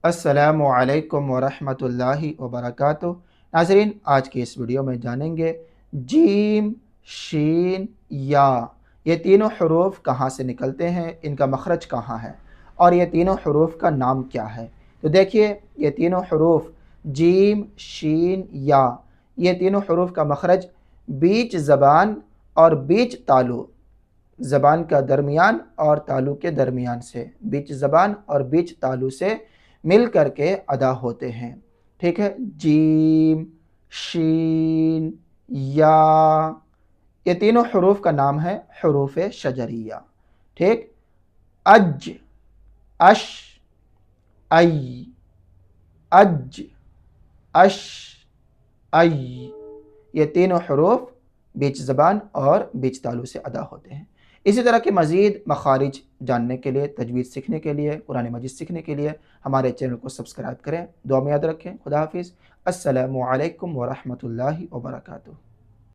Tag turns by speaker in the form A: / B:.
A: अस्सलामु अलैकुम वरहमतुल्लाहि वबरकातुहू। नाज़रीन, आज की इस वीडियो में जानेंगे जीम, शीन, या ये तीनों हरूफ कहाँ से निकलते हैं, इनका मखरज कहाँ है और ये तीनों हरूफ का नाम क्या है। तो देखिए, ये तीनों हरूफ जीम, शीन, या ये तीनों हरूफ का मखरज बीच ज़बान और बीच तालु, ज़बान का दरमियान और तालु के दरमियान से, बीच ज़बान और बीच तालु से मिल कर के अदा होते हैं। ठीक है, जीम, शीन, या ये तीनों हरूफ का नाम है हरूफ शजरिया। ठीक, अज, अश, आई, अज, अश, आई, ये तीनों हरूफ बीच ज़बान और बीच तालु से अदा होते हैं। इसी तरह के मज़ीद मखारिज जानने के लिए, तजवीज़ सीखने के लिए, कुरान मजीद सीखने के लिए हमारे चैनल को सब्सक्राइब करें। दुआ में याद रखें। खुदा हाफिज़। अस्सलामु अलैकुम वरहमतुल्लाहि वबरकातुहू।